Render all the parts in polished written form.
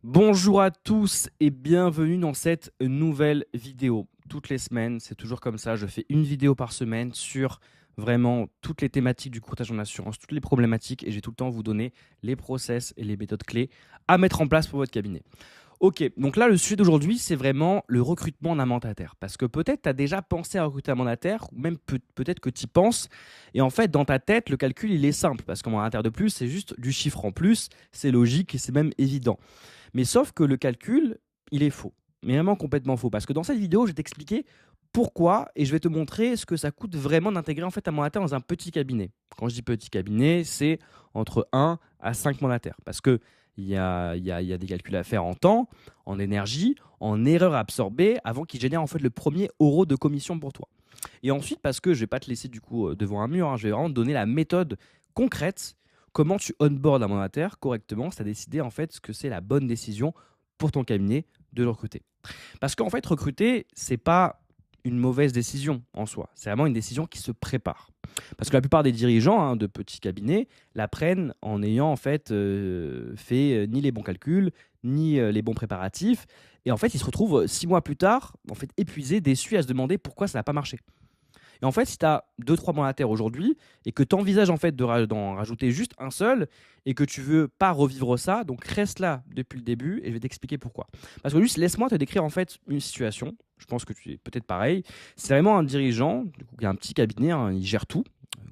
Bonjour à tous et bienvenue dans cette nouvelle vidéo. Toutes les semaines, c'est toujours comme ça, je fais une vidéo par semaine sur vraiment toutes les thématiques du courtage en assurance, toutes les problématiques et j'ai tout le temps vous donner les process et les méthodes clés à mettre en place pour votre cabinet. Ok, donc là le sujet d'aujourd'hui c'est vraiment le recrutement d'un mandataire. Parce que peut-être tu as déjà pensé à recruter un mandataire ou même peut-être que tu y penses et en fait dans ta tête le calcul il est simple parce qu'un mandataire de plus c'est juste du chiffre en plus, c'est logique et c'est même évident. Mais sauf que le calcul, il est faux. Mais vraiment complètement faux. Parce que dans cette vidéo, je vais t'expliquer pourquoi et je vais te montrer ce que ça coûte vraiment d'intégrer en fait un mandataire dans un petit cabinet. Quand je dis petit cabinet, c'est entre 1 à 5 mandataires. Parce que il y a des calculs à faire en temps, en énergie, en erreurs absorbées avant qu'ils génèrent en fait le premier euro de commission pour toi. Et ensuite, parce que je ne vais pas te laisser du coup devant un mur, hein, je vais vraiment te donner la méthode concrète, comment tu onboard un mandataire correctement, c'est à décider en fait ce que c'est la bonne décision pour ton cabinet de le recruter. Parce qu'en fait, recruter, c'est pas une mauvaise décision en soi, c'est vraiment une décision qui se prépare. Parce que la plupart des dirigeants de petits cabinets la prennent en ayant en fait fait ni les bons calculs, ni les bons préparatifs. Et en fait, ils se retrouvent 6 mois plus tard, en fait, épuisés, déçus à se demander pourquoi ça n'a pas marché. Et en fait, si tu as 2-3 mandataires aujourd'hui et que tu envisages en fait d'en rajouter juste un seul et que tu veux pas revivre ça, donc reste là depuis le début et je vais t'expliquer pourquoi. Parce que juste laisse-moi te décrire en fait une situation. Je pense que tu es peut-être pareil. C'est vraiment un dirigeant, du coup, qui a un petit cabinet, hein, il gère tout,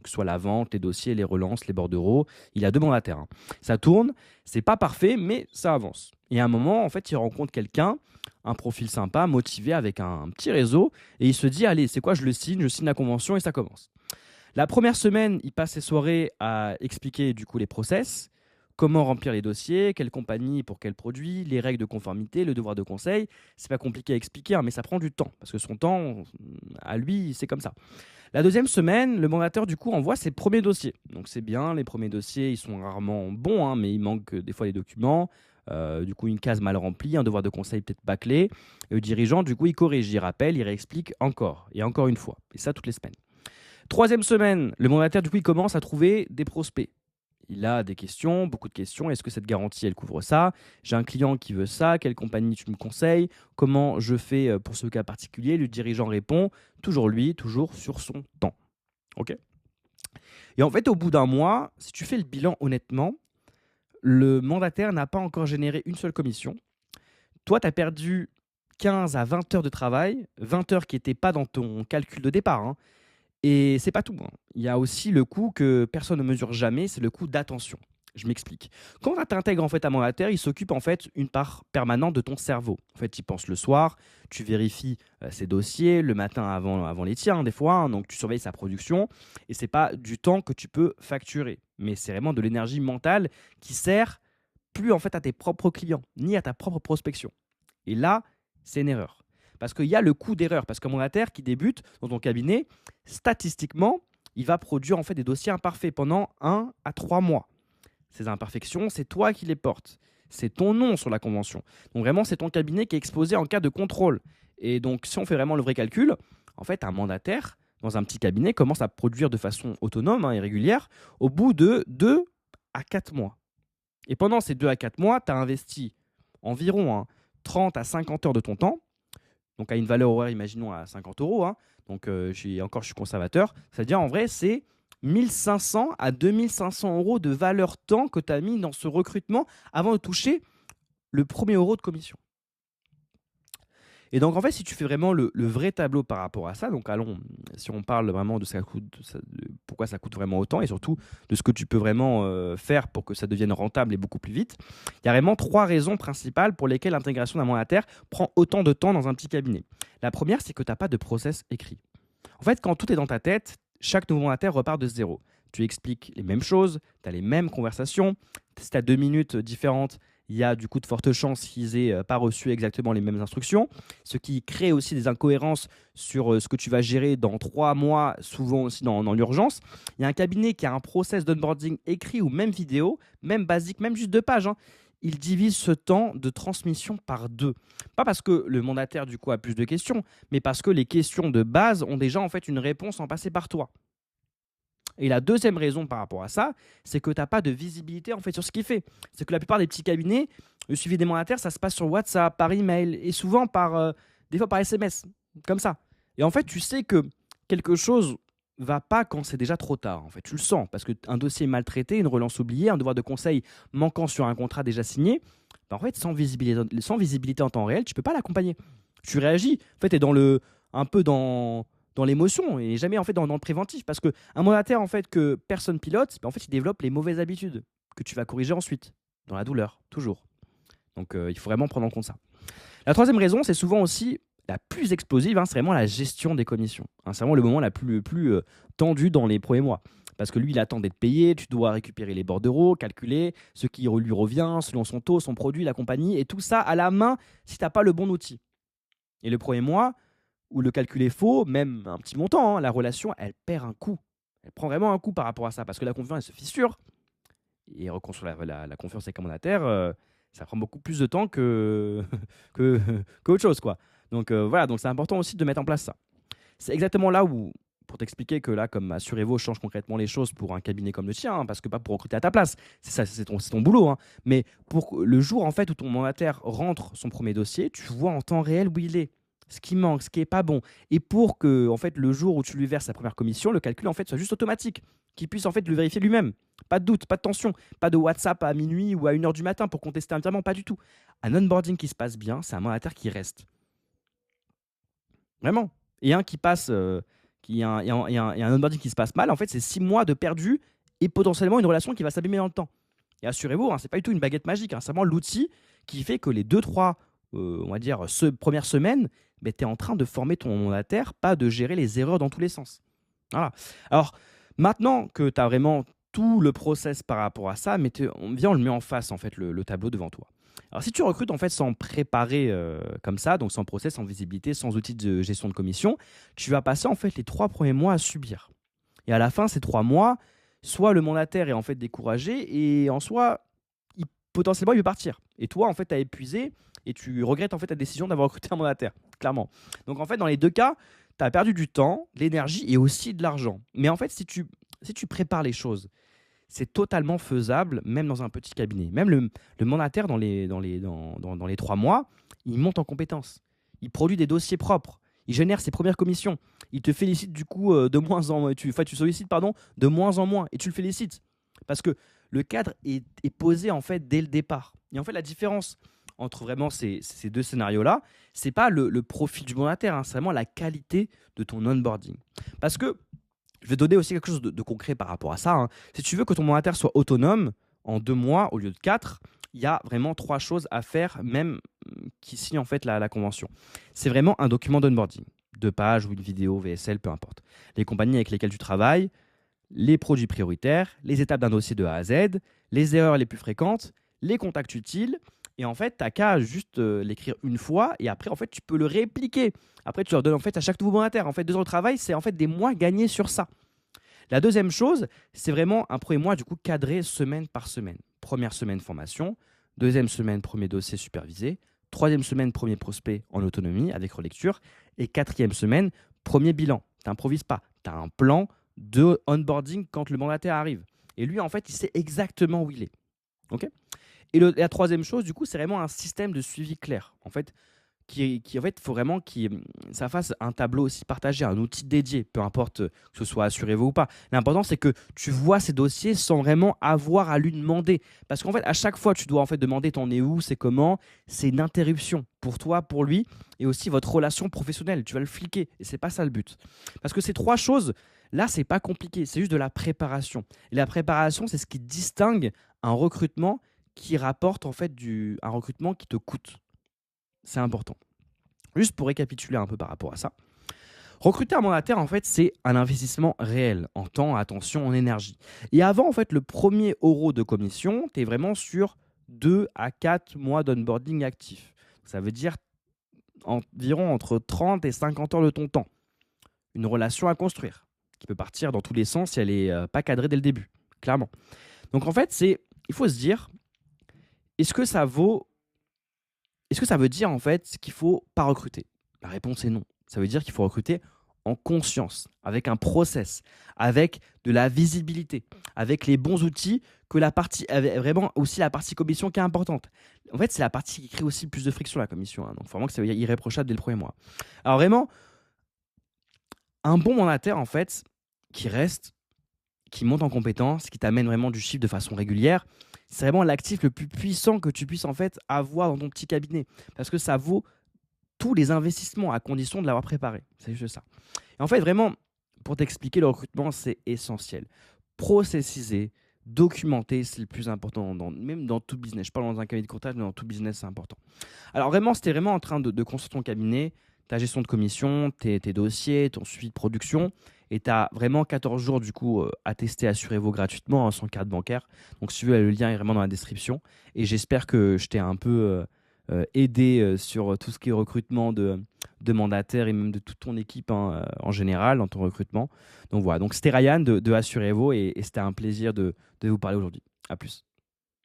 que ce soit la vente, les dossiers, les relances, les bordereaux. Il a 2 mandataires. Ça tourne, c'est pas parfait, mais ça avance. Et à un moment, en fait, il rencontre quelqu'un, un profil sympa, motivé, avec un petit réseau, et il se dit, allez, c'est quoi, je signe la convention et ça commence. La première semaine, il passe ses soirées à expliquer du coup les process, comment remplir les dossiers, quelle compagnie pour quel produit, les règles de conformité, le devoir de conseil. C'est pas compliqué à expliquer, hein, mais ça prend du temps, parce que son temps, à lui, c'est comme ça. La deuxième semaine, le mandataire du coup envoie ses premiers dossiers. Donc c'est bien, les premiers dossiers, ils sont rarement bons, hein, mais il manque des fois les documents. Du coup, une case mal remplie, un devoir de conseil peut-être bâclé. Et le dirigeant, du coup, il corrige, il rappelle, il réexplique encore et encore une fois. Et ça, toutes les semaines. Troisième semaine, le mandataire, du coup, il commence à trouver des prospects. Il a des questions, beaucoup de questions. Est-ce que cette garantie, elle couvre ça? J'ai un client qui veut ça. Quelle compagnie tu me conseilles? Comment je fais pour ce cas particulier? Le dirigeant répond, toujours lui, toujours sur son temps. Ok. Et en fait, au bout d'un mois, si tu fais le bilan honnêtement, le mandataire n'a pas encore généré une seule commission. Toi, tu as perdu 15 à 20 heures de travail, 20 heures qui n'étaient pas dans ton calcul de départ, hein. Et c'est pas tout, hein. Il y a aussi le coût que personne ne mesure jamais, c'est le coût d'attention. Je m'explique. Quand tu intègres en fait un mandataire, il s'occupe en fait une part permanente de ton cerveau. En fait, il pense le soir, tu vérifies ses dossiers le matin avant les tiens, des fois, hein, donc tu surveilles sa production. Et c'est pas du temps que tu peux facturer, mais c'est vraiment de l'énergie mentale qui sert plus en fait à tes propres clients, ni à ta propre prospection. Et là, c'est une erreur. Parce qu'il y a le coût d'erreur. Parce qu'un mandataire qui débute dans ton cabinet, statistiquement, il va produire en fait des dossiers imparfaits pendant 1 à 3 mois. Ces imperfections, c'est toi qui les portes. C'est ton nom sur la convention. Donc vraiment, c'est ton cabinet qui est exposé en cas de contrôle. Et donc, si on fait vraiment le vrai calcul, en fait, un mandataire dans un petit cabinet commence à produire de façon autonome, et régulière au bout de 2 à 4 mois. Et pendant ces 2 à 4 mois, tu as investi environ 30 à 50 heures de ton temps, donc à une valeur horaire, imaginons, à 50 euros. Donc je suis conservateur. C'est-à-dire, en vrai, c'est 1500 à 2500 euros de valeur temps que tu as mis dans ce recrutement avant de toucher le premier euro de commission. Et donc, en fait, si tu fais vraiment le vrai tableau par rapport à ça, donc allons, si on parle vraiment de pourquoi ça coûte vraiment autant et surtout de ce que tu peux vraiment faire pour que ça devienne rentable et beaucoup plus vite, il y a vraiment 3 raisons principales pour lesquelles l'intégration d'un mandataire prend autant de temps dans un petit cabinet. La première, c'est que tu n'as pas de process écrit. En fait, quand tout est dans ta tête, chaque nouveau mandataire repart de zéro. Tu expliques les mêmes choses, tu as les mêmes conversations. Si tu as 2 minutes différentes, il y a du coup de fortes chances qu'ils aient pas reçu exactement les mêmes instructions, ce qui crée aussi des incohérences sur ce que tu vas gérer dans 3 mois, souvent aussi dans l'urgence. Il y a un cabinet qui a un process d'onboarding écrit ou même vidéo, même basique, même juste 2 pages, hein. Il divise ce temps de transmission par 2. Pas parce que le mandataire du coup a plus de questions, mais parce que les questions de base ont déjà en fait une réponse en passé par toi. Et la deuxième raison par rapport à ça, c'est que tu n'as pas de visibilité en fait sur ce qu'il fait. C'est que la plupart des petits cabinets, le suivi des mandataires, ça se passe sur WhatsApp, par email et souvent des fois par SMS, comme ça. Et en fait, tu sais que quelque chose va pas quand c'est déjà trop tard. En fait, tu le sens parce qu'un dossier maltraité, une relance oubliée, un devoir de conseil manquant sur un contrat déjà signé, en fait, sans visibilité en temps réel, tu peux pas l'accompagner. Tu réagis. En fait, tu es un peu dans l'émotion et jamais en fait dans le préventif parce qu'un mandataire en fait que personne pilote, en fait il développe les mauvaises habitudes que tu vas corriger ensuite dans la douleur toujours. Donc il faut vraiment prendre en compte ça. La troisième raison, c'est souvent aussi la plus explosive, c'est vraiment la gestion des commissions. C'est vraiment le moment le plus tendu dans les premiers mois. Parce que lui, il attend d'être payé, tu dois récupérer les bordereaux, calculer ce qui lui revient selon son taux, son produit, la compagnie, et tout ça à la main si tu n'as pas le bon outil. Et le premier mois, où le calcul est faux, même un petit montant, la relation, elle perd un coup. Elle prend vraiment un coup par rapport à ça, parce que la confiance, elle se fissure. Et reconstruire la confiance avec un mandataire, ça prend beaucoup plus de temps qu'autre chose, quoi. Donc voilà, donc c'est important aussi de mettre en place ça. C'est exactement là où, pour t'expliquer que là, comme Assurez-vous change concrètement les choses pour un cabinet comme le tien, parce que pas pour recruter à ta place, c'est ton boulot, mais pour le jour en fait où ton mandataire rentre son premier dossier, tu vois en temps réel où il est, ce qui manque, ce qui est pas bon, et pour que en fait le jour où tu lui verses sa première commission, le calcul en fait soit juste automatique, qu'il puisse en fait le vérifier lui-même, pas de doute, pas de tension, pas de WhatsApp à minuit ou à 1h du matin pour contester un virement, pas du tout. Un onboarding qui se passe bien, c'est un mandataire qui reste. Vraiment. Et un qui passe, et un onboarding qui se passe mal, en fait, c'est 6 mois de perdu et potentiellement une relation qui va s'abîmer dans le temps. Et assurez-vous, c'est pas du tout une baguette magique, c'est vraiment l'outil qui fait que les 2-3, on va dire, premières semaines, tu es en train de former ton mandataire, pas de gérer les erreurs dans tous les sens. Voilà. Alors, maintenant que tu as vraiment tout le process par rapport à ça, on le met en face, en fait, le tableau devant toi. Alors, si tu recrutes en fait sans préparer comme ça, donc sans process, sans visibilité, sans outil de gestion de commission, tu vas passer en fait les 3 premiers mois à subir. Et à la fin, ces 3 mois, soit le mandataire est en fait découragé et en soi, potentiellement, il veut partir. Et toi, en fait, tu as épuisé et tu regrettes en fait ta décision d'avoir recruté un mandataire, clairement. Donc en fait, dans les deux cas, tu as perdu du temps, de l'énergie et aussi de l'argent. Mais en fait, si tu prépares les choses, c'est totalement faisable, même dans un petit cabinet. Même le mandataire, dans les 3 mois, il monte en compétences. Il produit des dossiers propres. Il génère ses premières commissions. Il te félicite du coup de moins en moins. Tu sollicites de moins en moins et tu le félicites. Parce que le cadre est posé en fait dès le départ. Et en fait, la différence entre vraiment ces deux scénarios-là, c'est pas le profil du mandataire, c'est vraiment la qualité de ton onboarding. Parce que je vais donner aussi quelque chose de concret par rapport à ça. Si tu veux que ton mandataire soit autonome en 2 mois au lieu de 4, il y a vraiment 3 choses à faire, même qui signe en fait la convention. C'est vraiment un document d'onboarding, 2 pages ou une vidéo, VSL, peu importe. Les compagnies avec lesquelles tu travailles, les produits prioritaires, les étapes d'un dossier de A à Z, les erreurs les plus fréquentes, les contacts utiles. Et en fait, tu n'as qu'à juste l'écrire une fois et après, en fait, tu peux le répliquer. Après, tu leur donnes en fait à chaque nouveau mandataire. En fait, 2 ans de travail, c'est en fait des mois gagnés sur ça. La deuxième chose, c'est vraiment un premier mois du coup cadré semaine par semaine. Première semaine formation, deuxième semaine premier dossier supervisé, troisième semaine premier prospect en autonomie avec relecture et quatrième semaine premier bilan. Tu n'improvises pas, tu as un plan de onboarding quand le mandataire arrive. Et lui, en fait, il sait exactement où il est. Ok ? Et la troisième chose, du coup, c'est vraiment un système de suivi clair. En fait, en fait, il faut vraiment que ça fasse un tableau aussi partagé, un outil dédié, peu importe que ce soit Assurez-vous ou pas. L'important, c'est que tu vois ces dossiers sans vraiment avoir à lui demander. Parce qu'en fait, à chaque fois, tu dois en fait demander t'en es où, c'est comment. C'est une interruption pour toi, pour lui, et aussi votre relation professionnelle. Tu vas le fliquer, et c'est pas ça le but. Parce que ces 3 choses, là, c'est pas compliqué, c'est juste de la préparation. Et la préparation, c'est ce qui distingue un recrutement qui rapporte en fait un recrutement qui te coûte. C'est important. Juste pour récapituler un peu par rapport à ça. Recruter un mandataire, en fait, c'est un investissement réel en temps, attention, en énergie. Et avant, en fait, le premier euro de commission, tu es vraiment sur 2 à 4 mois d'onboarding actif. Ça veut dire environ entre 30 et 50 heures de ton temps. Une relation à construire qui peut partir dans tous les sens si elle n'est pas cadrée dès le début, clairement. Donc, en fait, il faut se dire, est-ce que ça veut dire en fait qu'il ne faut pas recruter? La réponse est non. Ça veut dire qu'il faut recruter en conscience, avec un process, avec de la visibilité, avec les bons outils, que la partie, vraiment aussi la partie commission qui est importante. En fait, c'est la partie qui crée aussi le plus de friction, la commission. Hein. Donc, vraiment que c'est irréprochable dès le premier mois. Alors, vraiment, un bon mandataire, en fait, qui reste, qui monte en compétence, qui t'amène vraiment du chiffre de façon régulière, c'est vraiment l'actif le plus puissant que tu puisses en fait avoir dans ton petit cabinet. Parce que ça vaut tous les investissements à condition de l'avoir préparé. C'est juste ça. Et en fait, vraiment, pour t'expliquer, le recrutement, c'est essentiel. Processiser, documenter, c'est le plus important, même dans tout business. Je parle dans un cabinet de courtage, mais dans tout business, c'est important. Alors vraiment, c'était vraiment en train de construire ton cabinet, ta gestion de commission, tes dossiers, ton suivi de production. Et tu as vraiment 14 jours du coup à tester Assurez-vous gratuitement sans carte bancaire. Donc si tu veux, le lien est vraiment dans la description. Et j'espère que je t'ai un peu aidé sur tout ce qui est recrutement de mandataires et même de toute ton équipe hein, en général dans ton recrutement. Donc voilà, donc c'était Ryan de Assurez-vous et c'était un plaisir de vous parler aujourd'hui. À plus.